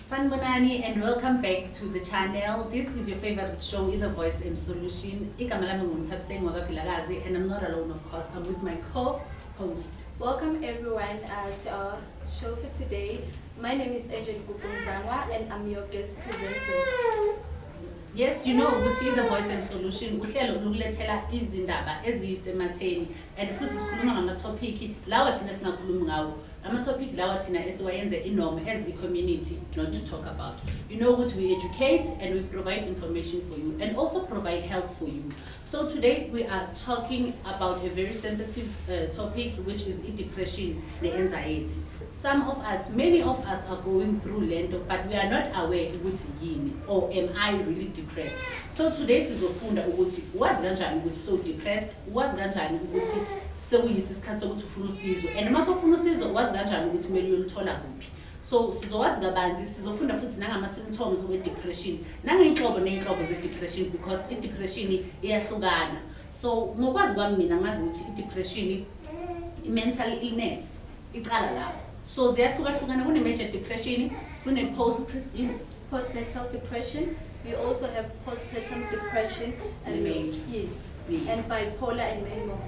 Sanibonani and welcome back to the channel. This is your favorite show, Either Voice and Solution. Igama lami nguNthabiseni Wakafilakazi, and I'm not alone, of course. I'm with my co-host. Welcome everyone to our show for today. My name is Angel Gupunzangwa and I'm your guest presenter. Yes, you know ukuthi Either Voice and Solution uhlelo lokulethela izindaba ezisematheni and futhi sikhuluma ngama-topic lawa thina singakhulumi ngawo. Ama-topic lawa thina esiwayenze inorm as a community not to talk about. You know ukuthi we educate and we provide information for you and also provide help for you. So today we are talking about a very sensitive topic, which is depression and anxiety. Some of us, many of us are going through lento, but we are not aware ukuthi yini or am I really depressed. So today sizofunda ukuthi wazi kanjani ukuthi so depressed, wazi kanjani ukuthi sekuyisi isikhathi sokuthi ufuna usizo, and mase ufuna usizo wazi kanjani ukuthi kumele uyolithola kuphi. So sizowazi kabanzi, sizofunda futhi nangama-symptoms we-depression nangey'nhlobo ney'nhlobo ze-depression because i-depression iyahlukana. So ngokwazi kwami mina ngazi ukuthi i-depression, i-mental illness icala lapho. So ziyahlukahlukana, kune-major depression, Postnatal depression. We also have postpartum depression and yes, and bipolar and many more.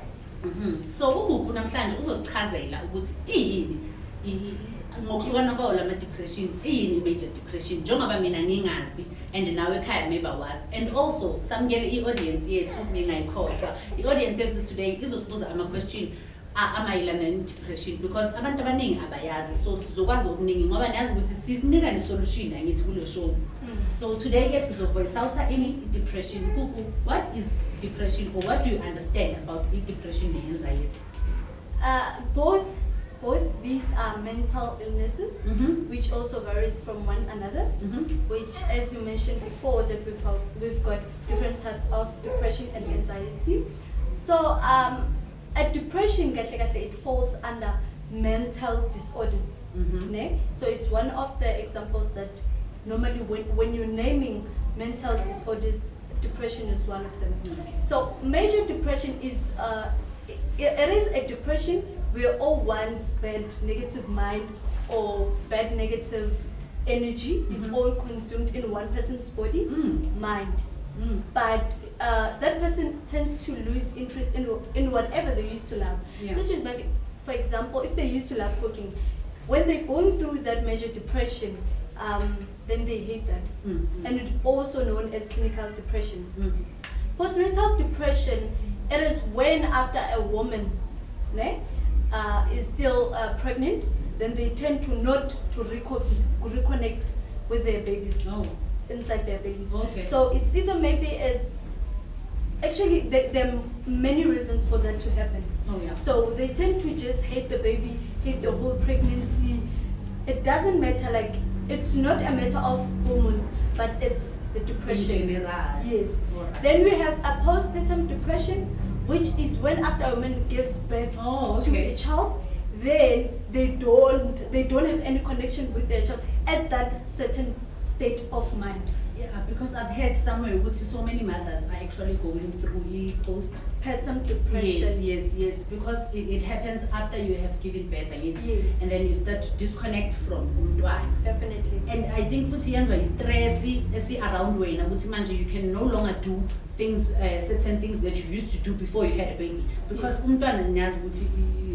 So uGugu namhlanje uzosichazela ukuthi iyini ngokuhlukana kwawo lama-depression, iyini i-major depression njengoba mina ngingazi and nawe ekhaya maybe wazi. And also samukele i-audience yethu ngingayikhohlwa. I-audience yethu today izosibuza ama-question amayelana ne-depression because abantu abaningi abayazi, so sizokwazi okuningi ngoba niyazi ukuthi sinika ne-solution angithi kulo show. So today yes, sizovoice out ini depression. Gugu, what is depression or what do you understand about depression and anxiety? Both these are mental illnesses, which also varies from one another, which, as you mentioned before, that we've got different types of depression and anxiety. So a depression, it falls under mental disorders. So it's one of the examples that normally when you're naming mental disorders, depression is one of them. So major depression is, it is a depression where all one's bad negative mind or bad negative energy is all consumed in one person's body, mind. But that person tends to lose interest in whatever they used to love. Such as maybe, for example, if they used to love cooking, when they're going through that major depression, then they hate that. And it's also known as clinical depression. Postnatal depression, it is when after a woman is still pregnant, then they tend to not to reconnect with their babies, inside their babies. So it's either maybe it's, actually there are many reasons for that to happen. So they tend to just hate the baby, hate the whole pregnancy. It doesn't matter, like, it's not a matter of hormones, but it's the depression. Yes. Then we have a postpartum depression, which is when after a woman gives birth to a child, then they don't have any connection with their child at that certain state of mind. Yeah, because I've heard somewhere which so many mothers are actually going through postpartum depression. Yes, because it happens after you have given birth, and then you start to disconnect from umntwana. Definitely. And I think futhi yenziwa yi-stress around wena ukuthi manje you can no longer do things, certain things that you used to do before you had a baby, because umntwana niyazi ukuthi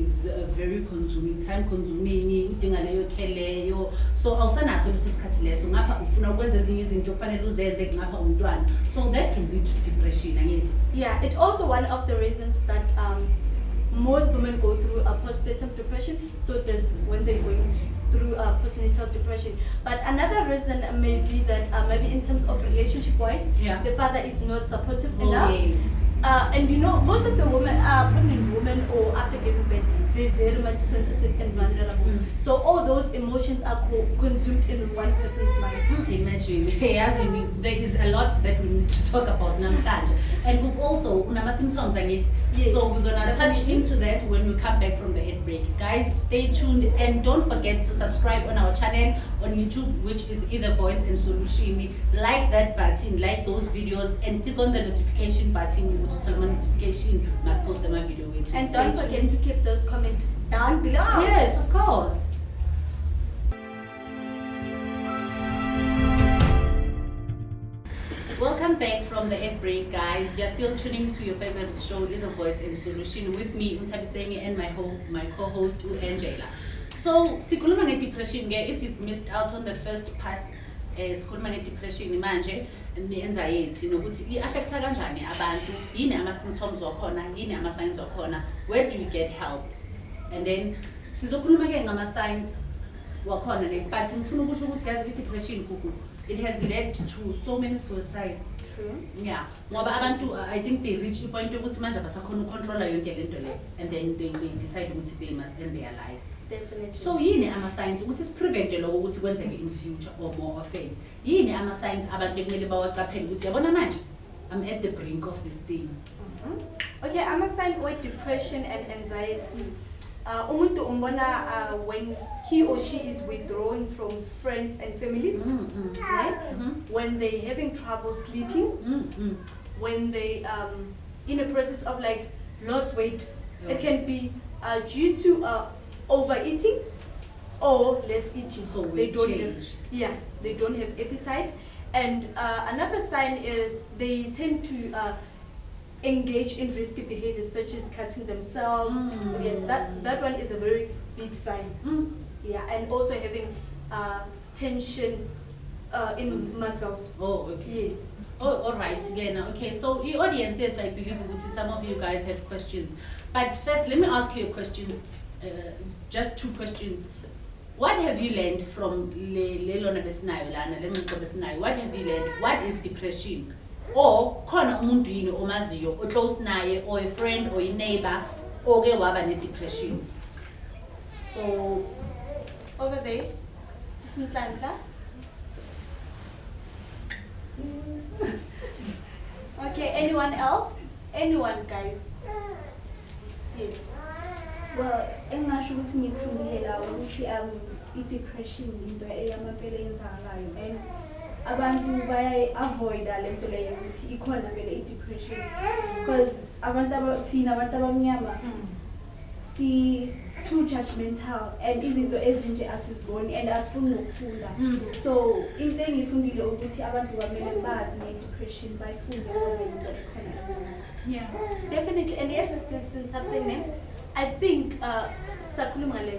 is very consuming, time consuming, udinga leyo care leyo, so awusanaso leso sikhathi leso, ngapha ufuna ukwenza ezinye izinto kufanele uzenze ngapha umntwana, so that can lead to depression angithi. Yeah, it's also one of the reasons that most women go through a postpartum depression, so does when they're going through a postnatal depression. But another reason may be that maybe in terms of relationship-wise, the father is not supportive enough. And you know, most of the women, pregnant women or after giving birth, they're very much sensitive and vulnerable. So all those emotions are consumed in one person's mind. Imagine, there is a lot that we need to talk about namhlanje. And also, symptoms so we're gonna touch into that when we come back from the ad break. Guys, stay tuned and don't forget to subscribe on our channel on YouTube, which is Either Voice and Solution. Like that button, like those videos, and click on the notification button to tell my notification must post my video. And don't forget to keep those comments down below. Yes, of course. Welcome back from the ad break, guys. You're still tuning to your favorite show, The Voice and Solution, with me, Utabisenge, and my co-host, Angela. So, sikhuluma nge-depression, if you've missed out on the first part, sikhuluma nge-depression manje ne-anxiety nokuthi i-affecta kanjani abantu, yini ama-symptoms wakhona, yini ama-signs wakhona, where do you get help? And then sizokhuluma-ke ngama-signs wakhona, but ngifuna ukusho ukuthi yazi i-depression kuku, it has led to so many suicides. True. Yeah. Ngoba abantu, I think they reach a point ukuthi manje basakhona ukontrola yonke lento le, and then they decide ukuthi they must end their lives. Definitely. So yini ama-signs ukuthi siprevente lokho ukuthi kwenzeke in future or more often? Yini ama-signs abantu ekumele bawaqaphele ukuthi yabona manje I'm at the brink of this thing. Okay, I'm a sign with depression and anxiety. Umuntu umbona when he or she is withdrawing from friends and families, right? When they having trouble sleeping, when they in a process of like lost weight. It can be due to overeating or less eating. So they don't change. they don't have appetite. And another sign is they tend to engage in risky behaviors such as cutting themselves. Yes, that one is a very big sign. Yeah, and also having tension in muscles. Oh, okay. Yes. Oh, all right. Yeah, now, okay. So, the audience, yes, I believe some of you guys have questions. But first, let me ask you a question. Just two questions. What have you learned from Lelona Besnayo, Lana, Besnayo? What have you learned? What is depression? Or khona umuntu yini omaziyo o close naye or a friend or a neighbor oke waba ne depression? So over there, Sisinhlanhla. Okay, anyone else? Anyone, guys? Yes. Well, engasho ukuthi ngikufundile la ukuthi i-depression into eyamampela eyenzakalayo, and abantu baya-avoid le nto leyo ukuthi ikhona vele i-depression because abantu abamnyama si too judgmental and izinto ezinje asiziboni and asifuni nokufunda. So into engiyifundile ukuthi abantu bamele bazi nge-depression bayifunde ngoba into ekhona. Yeah, definitely. And yes, since I'm saying name, I think sakhuluma le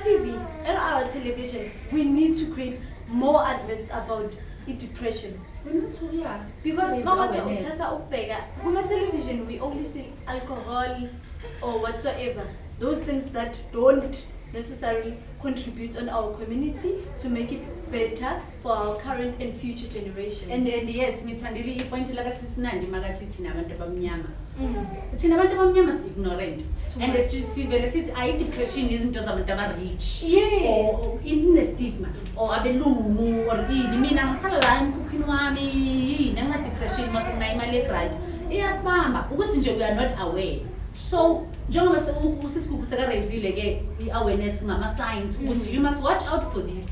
TV and our television, we need to create more adverts about depression. we need to, yeah, Because raise mama awareness. television we only see alcohol or whatsoever. Those things that don't necessarily contribute on our community to make it better for our current and future generation. And yes, ngithandile ipoint la kaSisinandi makathi thina abantu abamnyama. Thina abantu abamnyama si-ignorant. And sivele sithi ayi depression izinto zabantu aba-rich. Yes. Or ine-stigma or abelungu or ini mina ngihlala la emkhukhwini wami yini angina-depression mase nginayo imali ye-grant. Iyasibamba ukuthi nje we are not aware. So njengoba usisigugu sekareyizile-ke i-awareness ngama-signs ukuthi you must watch out for this.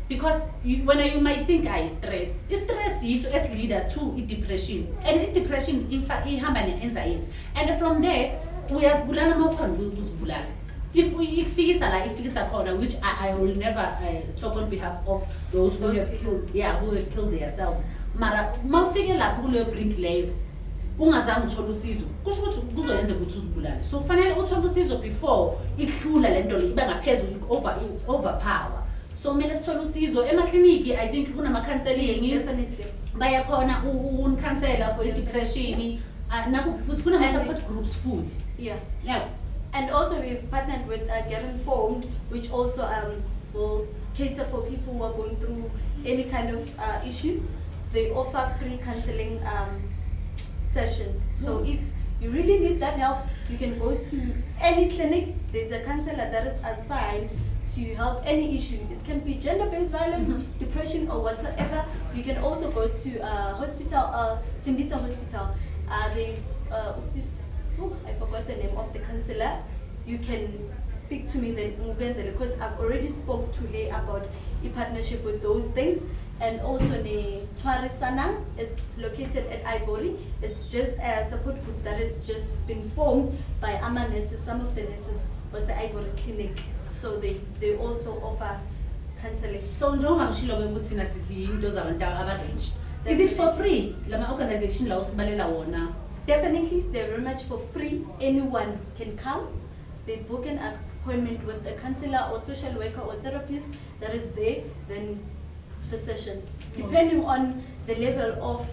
Because you might think stress yiso as-leader to i-depression, and i-depression ihamba ne-anxiety, and from there uyazibulala mawukhona ukuzibulala. If ifikisa la ifikisa khona, which I will never talk on behalf of those who have killed themselves. Mara mawufike lapho kuleyo brink leyo ungazange uthole usizo kusho ukuthi kuzoyenza ukuthi uzibulale. So fanele uthole usizo before ikhlula lento le ibe ngaphezulu overpower. So mele sithole usizo emakliniki. I think kunama-counselling. Yes, definitely. Bayakhona unikhansela for i-depression. Nakuphi futhi kunama-support groups futhi. Yeah. And also we've partnered with Get Informed, which also will cater for people who are going through any kind of issues. They offer free counseling sessions. So if you really need that help, you can go to any clinic. There's a counselor that is assigned to help any issue. It can be gender-based violence, depression, or whatsoever. You can also go to hospital, Timbisa Hospital. There's I forgot the name of the counselor. You can speak to me then, because I've already spoke to her about a partnership with those things. And also the Tuarisana, it's located at Ivory. It's just a support group that has just been formed by AMA nurses. Some of the nurses was the Ivory Clinic. So they also offer counseling. So njengoba ngishilo-ke ukuthi thina sithi into zabantu aba-rich, Is it for free? Lama organization la usibalela wona. Definitely, they're very much for free. Anyone can come. They book an appointment with a counselor or social worker or therapist that is there. Then the sessions, depending on the level of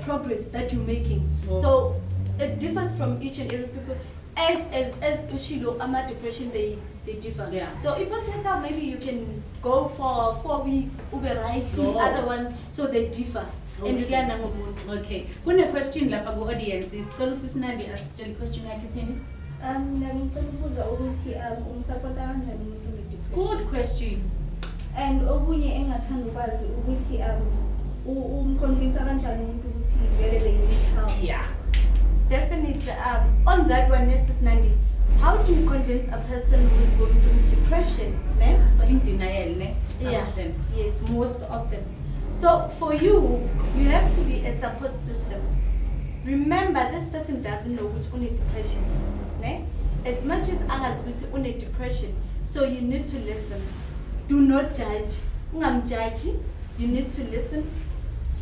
progress that you're making. So it differs from each and every people. As Ushilo, ama depression, they differ. Yeah. So if postnatal, maybe you can go for 4 weeks, Uber rides, other ones, so they differ. And you get another one. Okay. Kuna question lapha ku audience. Sicela usisinandi asitshele question yakhe thini? Mina ngicela ukubuza ukuthi umsupporta kanjani umuntu one-depression. Good question. And okunye engathanda ukwazi ukuthi umconvince kanjani umuntu ukuthi vele they need help. Yeah. Definitely. On that one, Mrs. Nandi, how do you convince a person who is going through depression? Ne? As for in denial, ne? Some Yeah. of them. Yes, most of them. So for you, you have to be a support system. Remember, this person doesn't know which one is depression. Ne? As much as angas which one is depression, so you need to listen. Do not judge. Ungamjudge. You need to listen.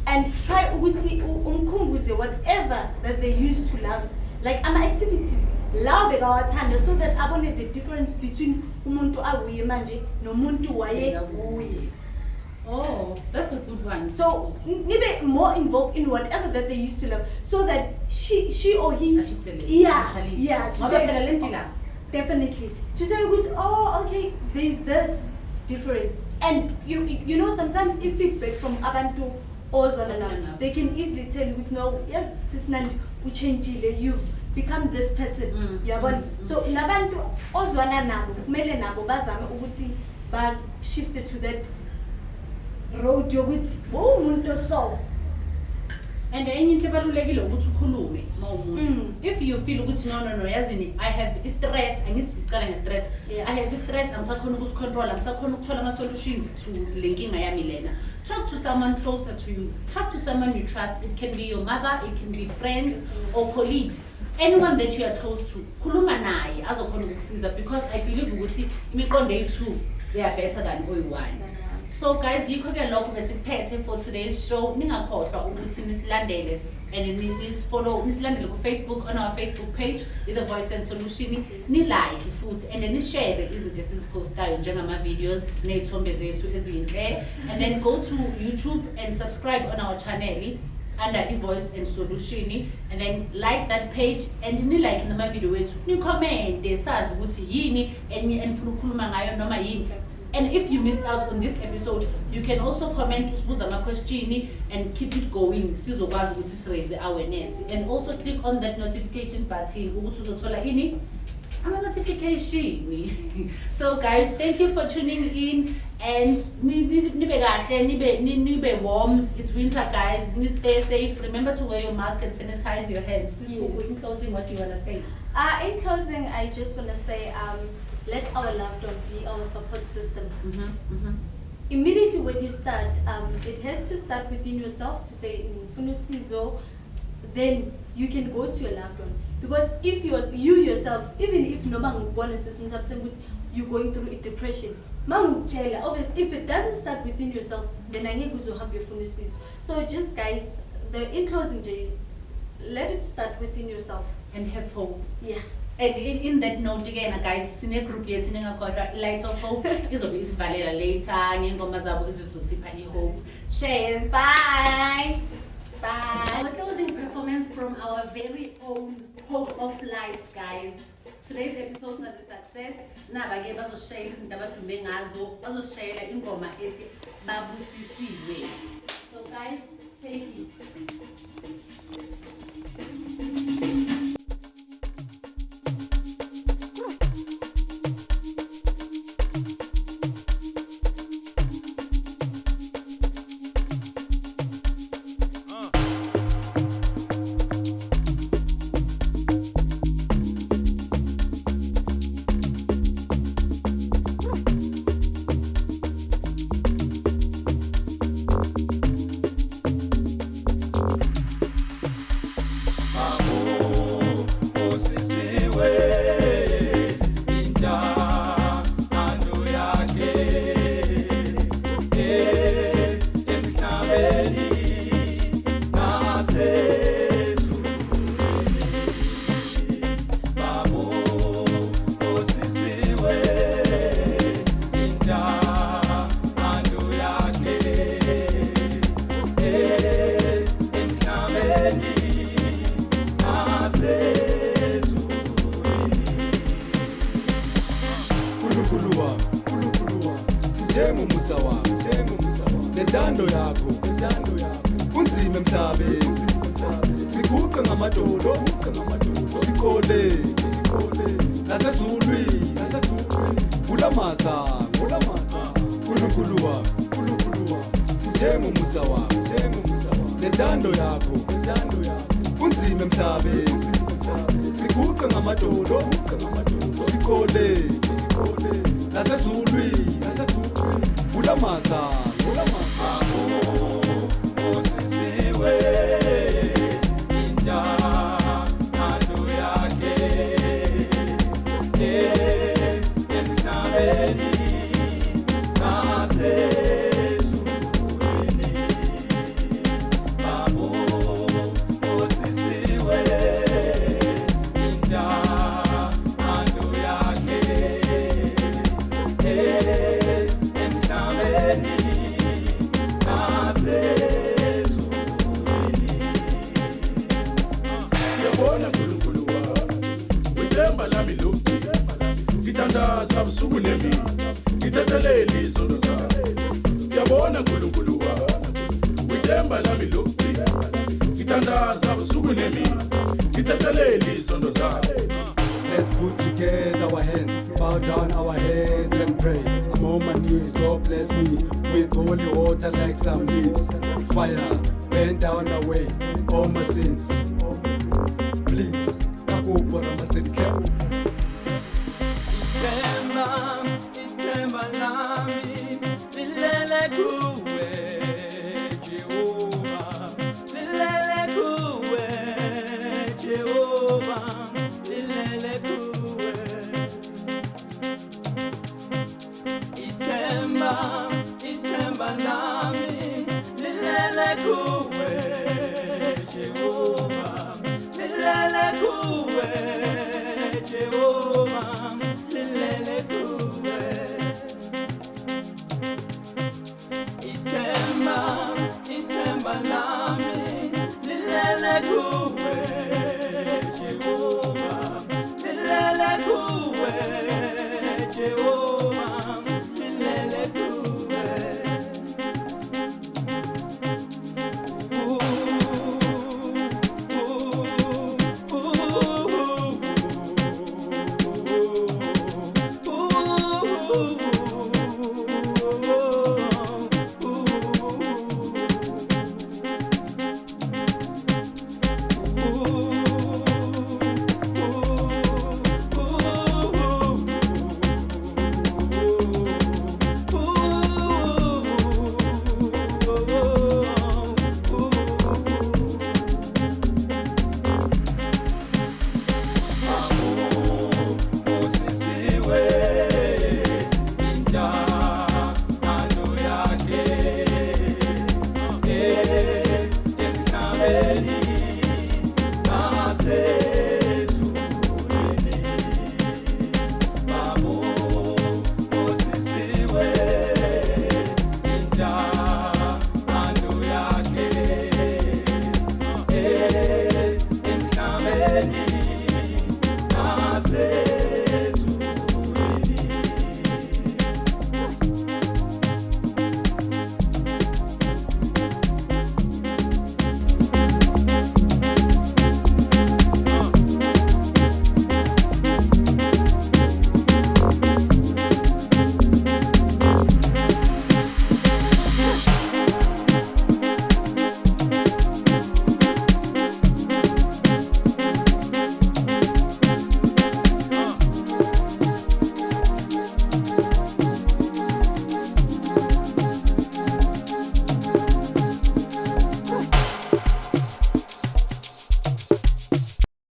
And try ukuthi umkhumbuze whatever that they used to love, like activities lawo bekawathanda, so that abone the difference between umuntu awuye manje nomuntu wayekuye. Oh, that's a good one. So nibe more involved in whatever that they used to love, so that she or he Achieve the list. yeah to Ngoba say, phela lento la. definitely to say ukuthi, oh okay, there's this difference. And you know, sometimes if feedback from abantu ozwana, they can easily tell you, no, yes, sis Nandi, uchangile, you've become this person. Yabona. So nabantu ozwana nabo kumele nabo bazame ukuthi ba shifted to that road yokuthi umuntu so. And enye into ebalulekile ukuthi ukhulume mawumuntu. If you feel ukuthi no yazini I have stress, angithi sicala nge-stress. I have stress, angisakhona ukusicontrol, angisakhona ukuthola ama-solutions to le nkinga yami lena. Talk to someone closer to you. Talk to someone you trust. It can be your mother, it can be friends or colleagues. Anyone that you are close to. Khuluma naye azokhona ukukusiza, because I believe ukuthi imiqondo yethu they are better than oyi-one. So guys, yikho ke lokho besikuphethe for today's show. Ningakhohlwa ukuthi nisilandele and nisilandele ku Facebook, on our Facebook page, The Voice and Solution. Ni-like futhi and then ni-share izinto esizipostayo njengama videos nezithombe zethu ezinhle, and then go to YouTube and subscribe on our channel under The Voice and Solution, and then like that page and ni-like nama video wethu, ni-comment sazi ukuthi yini enifuna ukukhuluma ngayo noma yini. And if you missed out on this episode, you can also comment usibuza ama-question and keep it going. Sizokwazi ukuthi si-raise awareness, and also click on that notification button ukuthi uzothola ini ama-notification. So guys, thank you for tuning in, and nibe kahle, nibe warm. It's winter, guys. Stay safe. Remember to wear your mask and sanitize your hands. Sisko, in closing, what do you want to say? In closing, I just want to say, let our loved one be our support system. Immediately when you start, it has to start within yourself to say, then you can go to your loved one. Because if you yourself, even if no man born you're going through a depression, obviously if it doesn't start within yourself, then I need to have your phoniciso. So just guys, in closing, let it start within yourself. And have hope. Yeah. And in that note again, guys, sine group yethu ningakhohlwa Light of Hope izobe isivalela later ngengoma zabo ezizosipha ihope. Cheers. Bye. Bye. Our closing performance from our very own Hope of Light, guys. Today's episode was a success. Naba-ke bazoshayela izinto abadume ngazo, bazoshayela ingoma ethi babusisiwe. So guys, take it. sithenga umusa wakho nentando yakho kunzima emhlabeni siguqe ngamadolo sikhole nasezulwini vula masango uNkulunkulu wakho sithenga umusa wakho nentando yakho kunzima emhlabeni siguqe ngamadolo sikhole nasezulwini vula masango osisiwe intando yakhe emhlabeni nasezulwini babo osisiwe intando yakhe emhlabeni yabona Nkulunkulu wami withemba lami lokhu ngithandaza ubusuku nemini ngithethelele izono zami yabona Nkulunkulu wami withemba lami lokhu ngithandaza ubusuku nemini ngithethelele izono zami. Let's put together our hands, bow down our heads and pray. I'm on my knees, God bless me with holy water like some leaves. Fire, burn down away all my sins. Please, nakubo namasedicap. Itemba lami, lilele kuwe, Jehovah. Lilele kuwe, Jehovah. Lilele kuwe. Itemba lami, lilele kuwe.